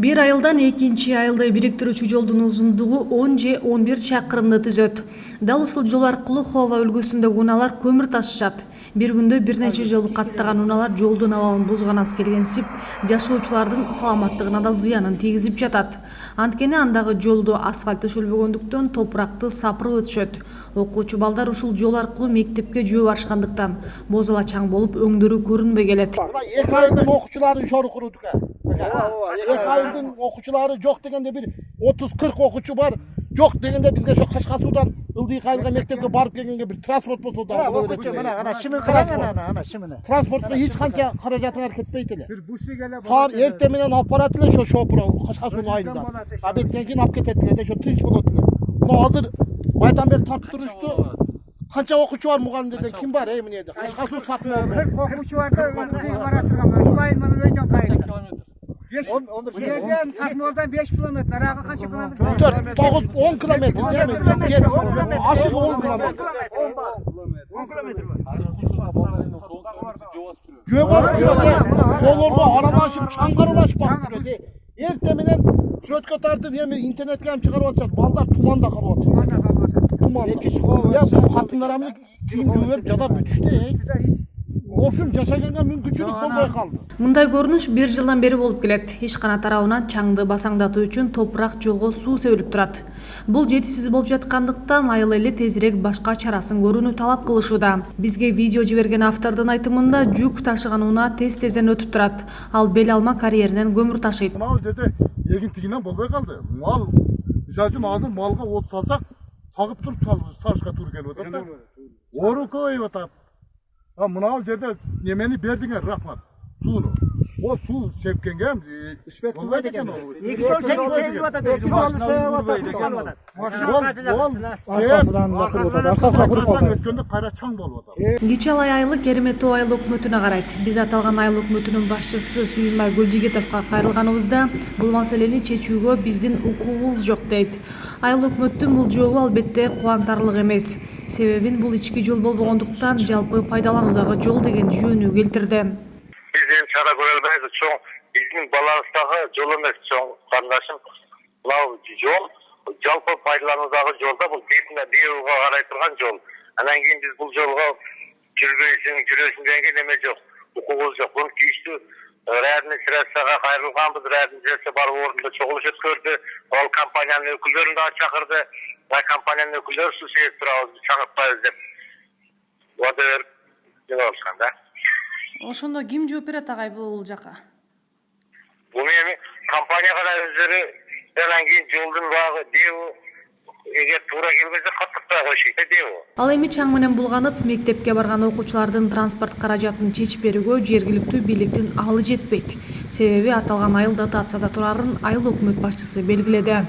Bir айылдан экинчи айылды бириктирүүчү жолдун узундугу 10 же 11 чакырымды түзөт. Дал ушул жол аркылуу Хова өлкөсүндөгү унаалар көмүр ташышат. Bir күндө бир нече жолу каттаган унаалар жолдун абалын бузганас келгенсип, жашоочулардын саламаттыгына да зыянын тийгизип жатат. Анткени андагы жолдо асфальт төшөлбөгөндүктөн топуракты сапырып өтүшөт. Окуучу балдар ушул жол аркылуу мектепке жөө барышкандыктан бозала чаң болуп өңдөрү көрүнбөй келет. Эки айылдын окуучулары ошону курдук. Эки айылдын окуучулары жок дегенде бир 30-40 окуучу бар. Жок дегенде бизге ошо Кашка суудан Ылдый айылга мектепке барып келгенге бир транспорт болсо да. Окуучу мына шимин караңана шимини. Транспортко эч канча каражатыңар кетпейт эле. Бир бусы келе. Саар эртең менен алып барат эле ошо шопура Кашка суунун айылына. Абеттен кийин алып кетет эле, ошо тынч болот эле. Мына азыр байдан бери тартып турушту. Канча окуучу бар мугалимдерде ким бар эмне жерде? Кашка суу сатып алып. 40 окуучу бар да бара турган. Ушул айыл менен өйдөн кайрылды. 5 километр. Арага канча километр? 10 километр. Ашыгы 10 километр. 10 километр бар. Жөө жолорго арабашып чаңгырылашпак жүрөт. Эртең менен сүрөткө тартып эми интернетке ham чыгарып атышат. Балдар туманда калып атышат. Туманда. Я бул катындар менен кийим жууп жадап бүтүштү. В общем, жашаганга мүмкүнчүлүк болбой калды. Мындай көрүнүш 1 жылдан бери болуп келет. Ишкана тарабынан чаңды басаңдатуу үчүн топурак жолго суу себилип турат. Бул жетишсиз болуп жаткандыктан айыл эли тезирээк башка чарасын көрүүнү талап кылышууда. Бизге видео жиберген автордун айтымында жүк ташыган унаа тез-тезден өтүп турат. Ал бел алма карьеринен көмүр ташыйт. Мына жерде эгинтигинен болбой калды. Мал, мисалы үчүн азыр малга от салсак, сагып туруп салышка туура келип атат да. Ору көбөйүп атат. Мына жерде немени бердиңер, рахмат. Сууну. О суу сепкенге Үспөт турбайт экен. Эки жол чең себип атат. Эки жол себип атат. Аркасына куруп өткөндө кайра чаң болуп атат. Кичалай айылы Керметоо айыл өкмөтүнө карайт. Биз аталган айыл өкмөтүнүн башчысы Сүйүнбай Гүлжигитовго кайрылганыбызда бул маселени чечүүгө биздин укугубуз жок дейт. Айыл өкмөттүн бул жообу албетте кубантарлык эмес. Себебин бул ички жол болбогондуктан жалпы пайдалануудагы жол деген жөнү келтирди. Бизден чара көрө албайбыз. Чоң биздин балабыздагы жол эмес, чоң кандашым. Мына жол жалпы пайдалануудагы жолда бул бетине бийууга карай турган жол. Анан кийин биз бул жолго жүрөсүң деген неме жок, укугубуз жок. Бул кийиштүү администрацияга кайрылганбыз, администрация барып ордунда чогулуш өткөрдү. Ал компаниянын өкүлдөрүн да чакырды. Компаниянын өкүлдөрү суу себип турабыз, чаңыртпайбыз деп. Уада берип деп алышкан да. Ошондо ким жооп берет агай бул жака? Буну эми компанияга өздөрү анан кийин жолдун багы дебу эгер туура келбесе каттыктай коюшат дебу. Ал эми чаң менен булганып, мектепке барган окуучулардын транспорт каражатын чечип берүүгө жергиликтүү бийликтин алы жетпейт. Себеби аталган айыл дотацияда турарын айыл өкмөт башчысы белгиледи.